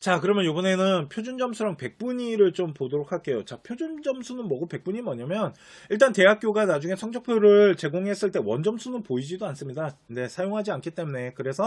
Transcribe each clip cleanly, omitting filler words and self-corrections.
자, 그러면 이번에는 표준 점수랑 백분위를 좀 보도록 할게요. 자, 표준 점수는 뭐고 백분위 뭐냐면 일단 대학교가 나중에 성적표를 제공했을 때 원점수는 보이지도 않습니다. 네, 사용하지 않기 때문에. 그래서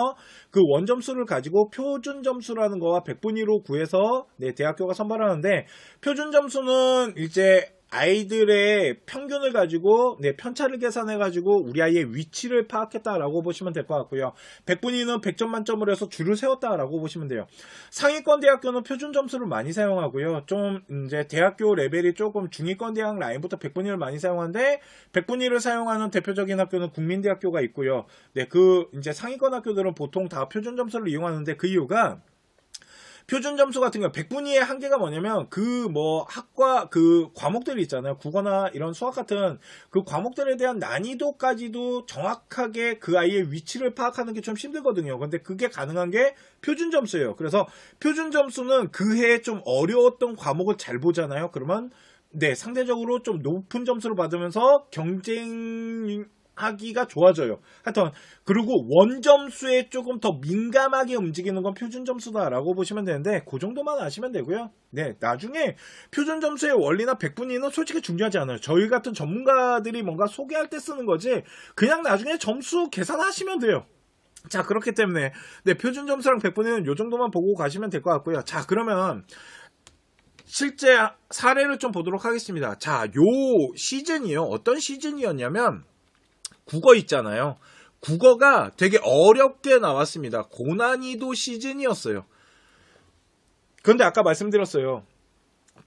그 원점수를 가지고 표준 점수라는 거와 백분위로 구해서 네, 대학교가 선발하는데 표준 점수는 이제 아이들의 평균을 가지고 네, 편차를 계산해 가지고 우리 아이의 위치를 파악했다라고 보시면 될 것 같고요. 백분위는 100점 만점으로 해서 줄을 세웠다라고 보시면 돼요. 상위권 대학교는 표준 점수를 많이 사용하고요. 좀 이제 대학교 레벨이 조금 중위권 대학 라인부터 백분위를 많이 사용하는데 백분위를 사용하는 대표적인 학교는 국민대학교가 있고요. 네, 그 이제 상위권 학교들은 보통 다 표준 점수를 이용하는데 그 이유가 표준 점수 같은 경우 백분위의 한계가 뭐냐면 그 뭐 학과 그 과목들이 있잖아요. 국어나 이런 수학 같은 그 과목들에 대한 난이도까지도 정확하게 그 아이의 위치를 파악하는 게 좀 힘들거든요. 근데 그게 가능한 게 표준 점수예요. 그래서 표준 점수는 그 해에 좀 어려웠던 과목을 잘 보잖아요. 그러면 네, 상대적으로 좀 높은 점수를 받으면서 경쟁하기가 좋아져요. 하여튼 그리고 원점수에 조금 더 민감하게 움직이는 건 표준 점수다라고 보시면 되는데 그 정도만 아시면 되고요. 네, 나중에 표준 점수의 원리나 백분위는 솔직히 중요하지 않아요. 저희 같은 전문가들이 뭔가 소개할 때 쓰는 거지 그냥 나중에 점수 계산하시면 돼요. 자, 그렇기 때문에 네, 표준 점수랑 백분위는 요 정도만 보고 가시면 될 것 같고요. 자, 그러면 실제 사례를 좀 보도록 하겠습니다. 자, 요 시즌이요. 어떤 시즌이었냐면 국어 있잖아요. 국어가 되게 어렵게 나왔습니다. 고난이도 시즌이었어요. 그런데 아까 말씀드렸어요.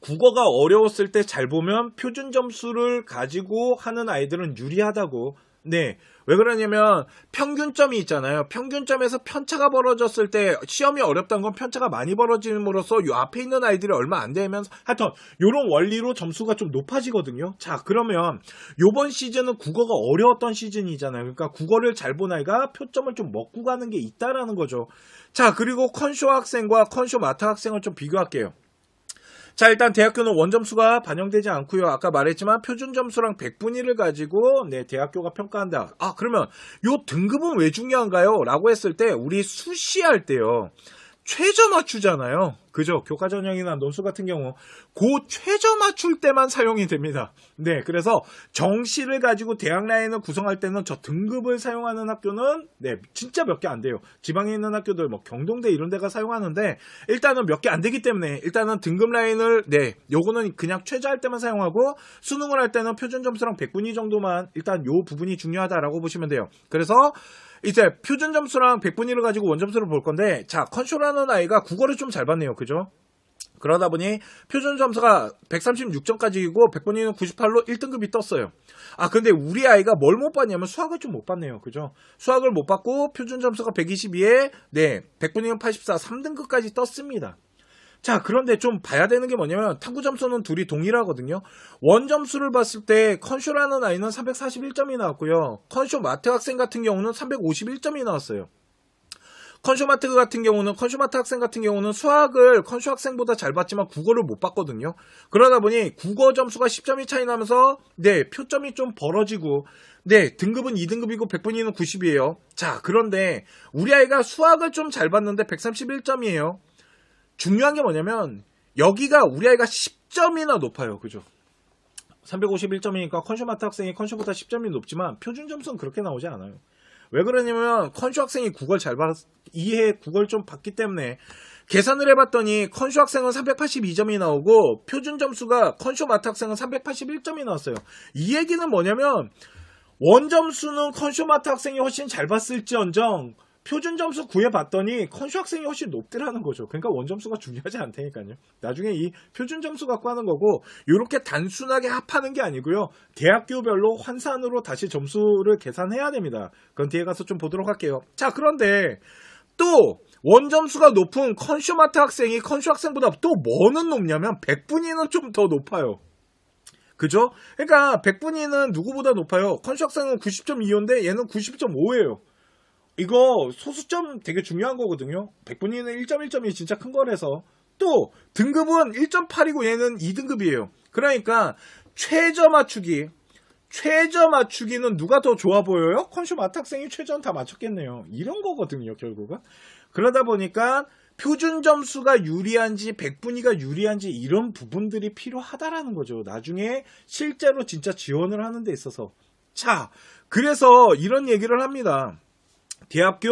국어가 어려웠을 때 잘 보면 표준 점수를 가지고 하는 아이들은 유리하다고. 네. 왜 그러냐면 평균점이 있잖아요. 평균점에서 편차가 벌어졌을 때 시험이 어렵다는 건 편차가 많이 벌어짐으로써 요 앞에 있는 아이들이 얼마 안 되면 하여튼 요런 원리로 점수가 좀 높아지거든요. 자, 그러면 요번 시즌은 국어가 어려웠던 시즌이잖아요. 그러니까 국어를 잘 본 아이가 표점을 좀 먹고 가는 게 있다라는 거죠. 자, 그리고 컨쇼 학생과 컨쇼 마트 학생을 좀 비교할게요. 자, 일단 대학교는 원점수가 반영되지 않고요. 아까 말했지만 표준 점수랑 백분위를 가지고 네, 대학교가 평가한다. 아, 그러면 요 등급은 왜 중요한가요? 라고 했을 때 우리 수시할 때요. 최저 맞추잖아요. 그죠? 교과 전형이나 논술 같은 경우 그 최저 맞출 때만 사용이 됩니다. 네, 그래서 정시를 가지고 대학 라인을 구성할 때는 저 등급을 사용하는 학교는 네, 진짜 몇 개 안 돼요. 지방에 있는 학교들 뭐 경동대 이런 데가 사용하는데 일단은 몇 개 안 되기 때문에 일단은 등급 라인을 네, 요거는 그냥 최저할 때만 사용하고 수능을 할 때는 표준 점수랑 백분위 정도만 일단 요 부분이 중요하다라고 보시면 돼요. 그래서 이제 표준 점수랑 백분위를 가지고 원점수를 볼 건데 자, 컨쇼라는 아이가 국어를 좀 잘 봤네요. 그죠? 그러다 보니 표준 점수가 136점까지이고 백분위는 98로 1등급이 떴어요. 아, 근데 우리 아이가 뭘 못 봤냐면 수학을 좀 못 봤네요. 그죠? 수학을 못 봤고 표준 점수가 122에 네, 백분위는 84, 3등급까지 떴습니다. 자, 그런데 좀 봐야 되는 게 뭐냐면 탐구 점수는 둘이 동일하거든요. 원 점수를 봤을 때 컨쇼라는 아이는 341점이 나왔고요. 컨쇼 마트 학생 같은 경우는 351점이 나왔어요. 컨쇼 마트 학생 같은 경우는 수학을 컨쇼 학생보다 잘 봤지만 국어를 못 봤거든요. 그러다 보니 국어 점수가 10점이 차이 나면서 네, 표점이 좀 벌어지고 네, 등급은 2등급이고 백분위는 90이에요. 자, 그런데 우리 아이가 수학을 좀 잘 봤는데 131점이에요. 중요한 게 뭐냐면 여기가 우리 아이가 10점이나 높아요. 그죠? 351점이니까 컨쇼마트 학생이 컨쇼보다 10점이 높지만 표준 점수는 그렇게 나오지 않아요. 왜 그러냐면 컨쇼 학생이 국어를 잘 봤, 이해 국어를 좀 봤기 때문에 계산을 해봤더니 컨쇼 학생은 382점이 나오고 표준 점수가 컨쇼 마트 학생은 381점이 나왔어요. 이 얘기는 뭐냐면 원점수는 컨쇼 마트 학생이 훨씬 잘 봤을지언정 표준 점수 구해봤더니 컨쇼 학생이 훨씬 높더라는 거죠. 그러니까 원점수가 중요하지 않다니까요. 나중에 이 표준 점수 갖고 하는 거고 이렇게 단순하게 합하는 게 아니고요. 대학교별로 환산으로 다시 점수를 계산해야 됩니다. 그건 뒤에 가서 좀 보도록 할게요. 자, 그런데 또 원점수가 높은 컨쇼 마트 학생이 컨쇼 학생보다 또 뭐는 높냐면 백분위는 좀 더 높아요. 그죠? 그러니까 백분위는 누구보다 높아요. 컨쇼 학생은 90.25인데 얘는 90.5예요. 이거 소수점 되게 중요한 거거든요. 백분위는 1.1점이 진짜 큰 거라서. 또 등급은 1.8이고 얘는 2등급이에요. 그러니까 최저 맞추기는 누가 더 좋아 보여요? 컨쇼 마트 학생이 최저는 다 맞췄겠네요. 이런 거거든요, 결국은. 그러다 보니까 표준 점수가 유리한지 백분위가 유리한지 이런 부분들이 필요하다라는 거죠. 나중에 실제로 진짜 지원을 하는 데 있어서. 자, 그래서 이런 얘기를 합니다. 대학교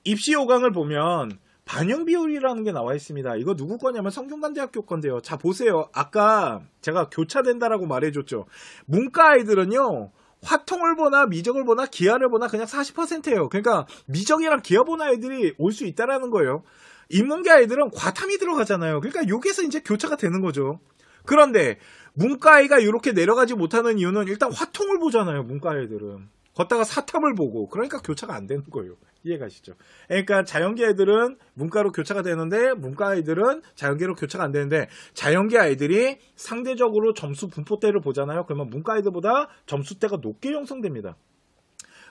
입시 요강을 보면 반영 비율이라는 게 나와 있습니다. 이거 누구 거냐면 성균관대학교 건데요. 자, 보세요. 아까 제가 교차된다라고 말해줬죠. 문과 아이들은요, 화통을 보나 미적을 보나 기하를 보나 그냥 40%예요. 그러니까 미적이랑 기하 본 아이들이 올 수 있다라는 거예요. 인문계 아이들은 과탐이 들어가잖아요. 그러니까 여기서 이제 교차가 되는 거죠. 그런데 문과 아이가 이렇게 내려가지 못하는 이유는 일단 화통을 보잖아요. 문과 아이들은. 걷다가 사탐을 보고, 그러니까 교차가 안 되는 거예요. 이해가시죠? 그러니까 자연계 애들은 문과로 교차가 되는데 문과 아이들은 자연계로 교차가 안 되는데, 자연계 아이들이 상대적으로 점수 분포대를 보잖아요. 그러면 문과 아이들보다 점수대가 높게 형성됩니다.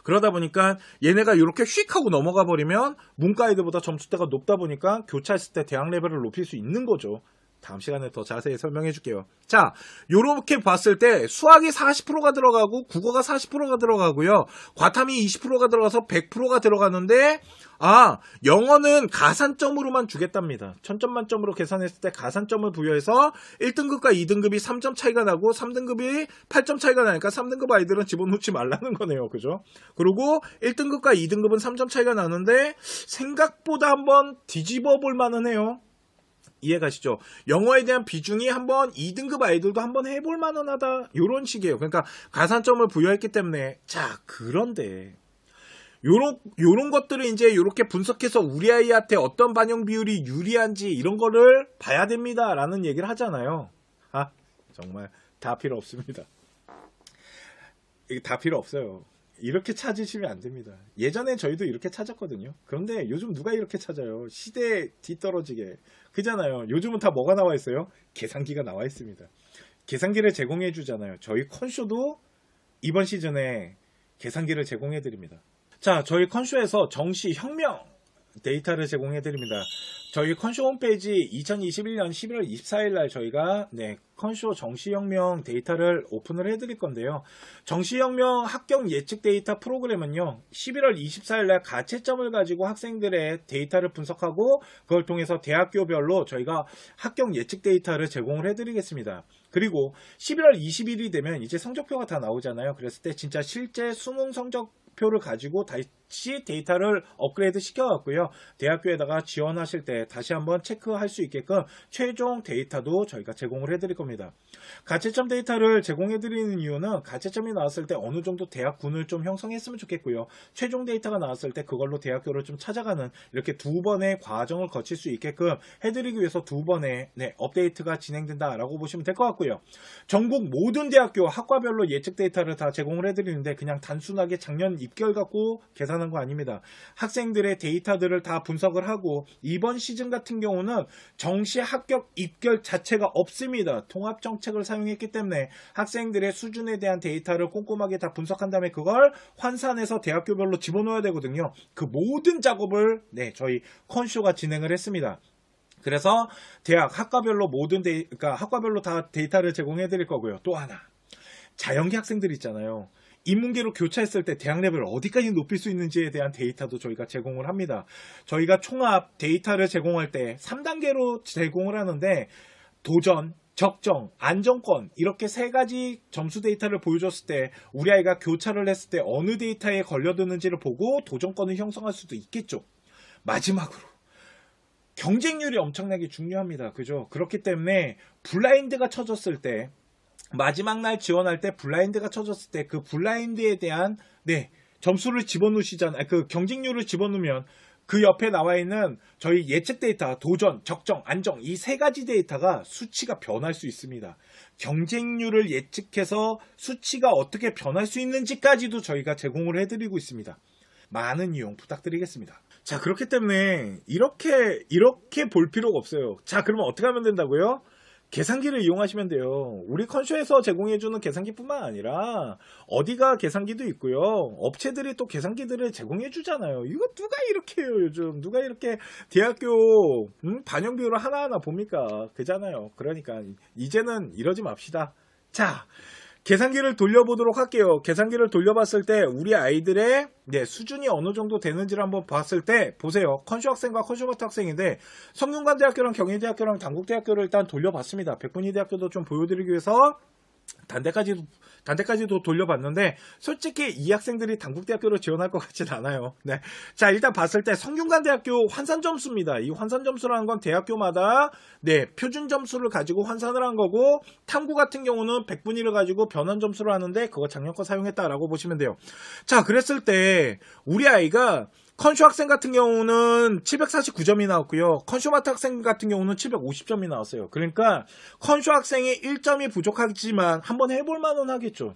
그러다 보니까 얘네가 이렇게 휙 하고 넘어가 버리면 문과 아이들보다 점수대가 높다 보니까 교차했을 때 대학 레벨을 높일 수 있는 거죠. 다음 시간에 더 자세히 설명해 줄게요. 자, 요렇게 봤을 때 수학이 40%가 들어가고 국어가 40%가 들어가고요. 과탐이 20%가 들어가서 100%가 들어가는데, 영어는 가산점으로만 주겠답니다. 1000점 만점으로 계산했을 때 가산점을 부여해서 1등급과 2등급이 3점 차이가 나고 3등급이 8점 차이가 나니까 3등급 아이들은 집어넣지 말라는 거네요. 그죠? 그리고 1등급과 2등급은 3점 차이가 나는데 생각보다 한번 뒤집어 볼 만은 해요. 이해가시죠? 영어에 대한 비중이 한번 2등급 아이들도 한번 해볼 만은 하다. 요런 식이에요. 그러니까 가산점을 부여했기 때문에. 자, 그런데 요런 것들을 이제 요렇게 분석해서 우리 아이한테 어떤 반영 비율이 유리한지 이런 거를 봐야 됩니다. 라는 얘기를 하잖아요. 정말 다 필요 없습니다. 이게 다 필요 없어요. 이렇게 찾으시면 안 됩니다. 예전에 저희도 이렇게 찾았거든요. 그런데 요즘 누가 이렇게 찾아요? 시대에 뒤떨어지게. 그잖아요. 요즘은 다 뭐가 나와 있어요? 계산기가 나와 있습니다. 계산기를 제공해 주잖아요. 저희 컨쇼도 이번 시즌에 계산기를 제공해 드립니다. 자, 저희 컨쇼에서 정시 혁명 데이터를 제공해 드립니다. 저희 컨쇼 홈페이지 2021년 11월 24일 날 저희가 컨쇼 정시혁명 데이터를 오픈을 해드릴 건데요. 정시혁명 합격 예측 데이터 프로그램은요, 11월 24일 날 가채점을 가지고 학생들의 데이터를 분석하고 그걸 통해서 대학교별로 저희가 합격 예측 데이터를 제공을 해드리겠습니다. 그리고 11월 20일이 되면 이제 성적표가 다 나오잖아요. 그랬을 때 진짜 실제 수능 성적표를 가지고 다시 데이터를 업그레이드 시켜갖고요, 대학교에다가 지원하실 때 다시 한번 체크할 수 있게끔 최종 데이터도 저희가 제공을 해드릴 겁니다. 가채점 데이터를 제공해드리는 이유는 가채점이 나왔을 때 어느 정도 대학군을 좀 형성했으면 좋겠고요, 최종 데이터가 나왔을 때 그걸로 대학교를 좀 찾아가는 이렇게 두 번의 과정을 거칠 수 있게끔 해드리기 위해서 두 번의 업데이트가 진행된다라고 보시면 될 것 같고요. 전국 모든 대학교 학과별로 예측 데이터를 다 제공을 해드리는데 그냥 단순하게 작년 입결 갖고 계산한 거 아닙니다. 학생들의 데이터들을 다 분석을 하고 이번 시즌 같은 경우는 정시 합격 입결 자체가 없습니다. 통합 정책을 사용했기 때문에 학생들의 수준에 대한 데이터를 꼼꼼하게 다 분석한 다음에 그걸 환산해서 대학교별로 집어넣어야 되거든요. 그 모든 작업을 저희 컨쇼가 진행을 했습니다. 그래서 대학 학과별로 그러니까 학과별로 다 데이터를 제공해 드릴 거고요. 또 하나, 자연계 학생들 있잖아요. 인문계로 교차했을 때 대학 레벨을 어디까지 높일 수 있는지에 대한 데이터도 저희가 제공을 합니다. 저희가 총합 데이터를 제공할 때 3단계로 제공을 하는데 도전, 적정, 안정권 이렇게 세 가지 점수 데이터를 보여줬을 때 우리 아이가 교차를 했을 때 어느 데이터에 걸려드는지를 보고 도전권을 형성할 수도 있겠죠. 마지막으로 경쟁률이 엄청나게 중요합니다. 그죠? 그렇기 때문에 블라인드가 쳐졌을 때, 마지막 날 지원할 때 블라인드가 쳐졌을 때 그 블라인드에 대한 점수를 집어넣으시잖아요. 그 경쟁률을 집어넣으면 그 옆에 나와 있는 저희 예측 데이터, 도전, 적정, 안정 이 세 가지 데이터가 수치가 변할 수 있습니다. 경쟁률을 예측해서 수치가 어떻게 변할 수 있는지까지도 저희가 제공을 해드리고 있습니다. 많은 이용 부탁드리겠습니다. 자, 그렇기 때문에 이렇게 볼 필요가 없어요. 자, 그러면 어떻게 하면 된다고요? 계산기를 이용하시면 돼요. 우리 컨쇼에서 제공해주는 계산기뿐만 아니라 어디가 계산기도 있고요. 업체들이 또 계산기들을 제공해주잖아요. 이거 누가 이렇게 해요, 요즘. 누가 이렇게 대학교 반영 비율을 하나하나 봅니까? 그잖아요. 그러니까 이제는 이러지 맙시다. 자, 계산기를 돌려보도록 할게요. 계산기를 돌려봤을 때 우리 아이들의 수준이 어느 정도 되는지를 한번 봤을 때 보세요. 컨슈 학생과 컨슈마트 학생인데 성균관대학교랑 경희대학교랑 단국대학교를 일단 돌려봤습니다. 백분위대학교도 좀 보여드리기 위해서 단대까지도 돌려봤는데 솔직히 이 학생들이 단국대학교로 지원할 것 같진 않아요. 네. 자, 일단 봤을 때 성균관대학교 환산 점수입니다. 이 환산 점수라는 건 대학교마다 표준 점수를 가지고 환산을 한 거고, 탐구 같은 경우는 백분위를 가지고 변환 점수를 하는데 그거 작년 거 사용했다라고 보시면 돼요. 자, 그랬을 때 우리 아이가 컨슈 학생 같은 경우는 749점이 나왔고요. 컨슈마트 학생 같은 경우는 750점이 나왔어요. 그러니까 컨슈 학생이 1점이 부족하지만 한번 해볼 만은 하겠죠.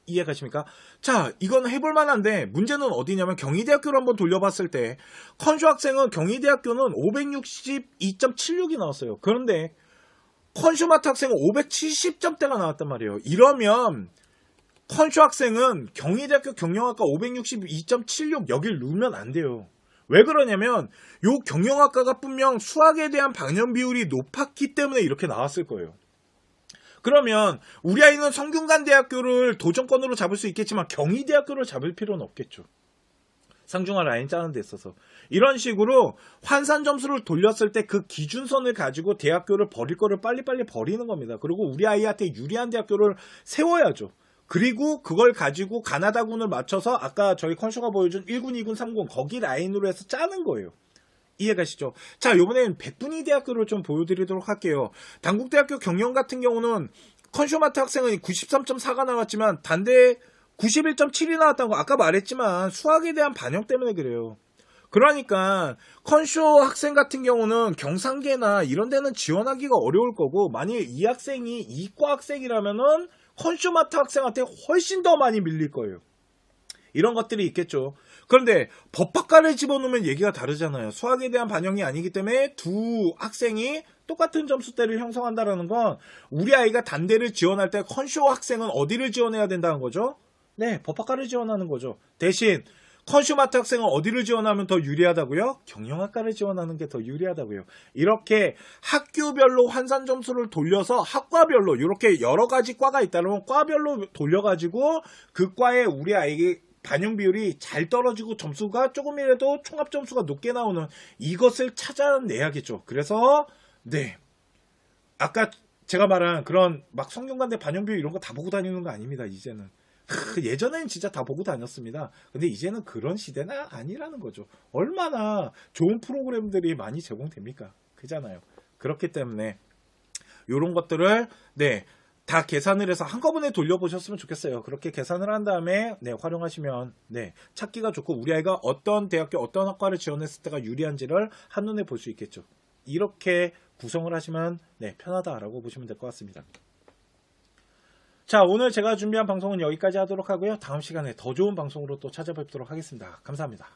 이해가십니까? 자, 이건 해볼 만한데 문제는 어디냐면 경희대학교를 한번 돌려봤을 때 컨슈 학생은 경희대학교는 562.76이 나왔어요. 그런데 컨슈마트 학생은 570점대가 나왔단 말이에요. 이러면 컨슈 학생은 경희대학교 경영학과 562.76 여길 누르면 안 돼요. 왜 그러냐면 요 경영학과가 분명 수학에 대한 방연 비율이 높았기 때문에 이렇게 나왔을 거예요. 그러면 우리 아이는 성균관대학교를 도전권으로 잡을 수 있겠지만 경희대학교를 잡을 필요는 없겠죠. 상중하 라인 짜는 데 있어서 이런 식으로 환산 점수를 돌렸을 때 그 기준선을 가지고 대학교를 버릴 거를 빨리빨리 버리는 겁니다. 그리고 우리 아이한테 유리한 대학교를 세워야죠. 그리고 그걸 가지고 가나다군을 맞춰서 아까 저희 컨슈가 보여준 1군, 2군, 3군 거기 라인으로 해서 짜는 거예요. 이해가시죠? 자, 이번엔 백분위대학교를 좀 보여드리도록 할게요. 단국대학교 경영 같은 경우는 컨슈마트 학생은 93.4가 나왔지만 단대 91.7이 나왔다는 거 아까 말했지만 수학에 대한 반영 때문에 그래요. 그러니까 컨슈 학생 같은 경우는 경상계나 이런 데는 지원하기가 어려울 거고, 만약에 이 학생이 이과 학생이라면은 컨슈마트 학생한테 훨씬 더 많이 밀릴 거예요. 이런 것들이 있겠죠. 그런데 법학과를 집어넣으면 얘기가 다르잖아요. 수학에 대한 반영이 아니기 때문에 두 학생이 똑같은 점수대를 형성한다는 건 우리 아이가 단대를 지원할 때 컨슈 학생은 어디를 지원해야 된다는 거죠? 네, 법학과를 지원하는 거죠. 대신 컨슈마트 학생은 어디를 지원하면 더 유리하다고요? 경영학과를 지원하는 게 더 유리하다고요. 이렇게 학교별로 환산 점수를 돌려서 학과별로 이렇게 여러 가지 과가 있다면 과별로 돌려가지고 그 과에 우리 아이의 반영 비율이 잘 떨어지고 점수가 조금이라도 총합 점수가 높게 나오는 이것을 찾아내야겠죠. 그래서 아까 제가 말한 그런 막 성균관대 반영 비율 이런 거 다 보고 다니는 거 아닙니다. 이제는. 예전에는 진짜 다 보고 다녔습니다. 근데 이제는 그런 시대는 아니라는 거죠. 얼마나 좋은 프로그램들이 많이 제공됩니까? 그잖아요. 그렇기 때문에 이런 것들을 다 계산을 해서 한꺼번에 돌려보셨으면 좋겠어요. 그렇게 계산을 한 다음에 활용하시면 찾기가 좋고 우리 아이가 어떤 대학교 어떤 학과를 지원했을 때가 유리한지를 한눈에 볼 수 있겠죠. 이렇게 구성을 하시면 편하다라고 보시면 될 것 같습니다. 자, 오늘 제가 준비한 방송은 여기까지 하도록 하고요. 다음 시간에 더 좋은 방송으로 또 찾아뵙도록 하겠습니다. 감사합니다.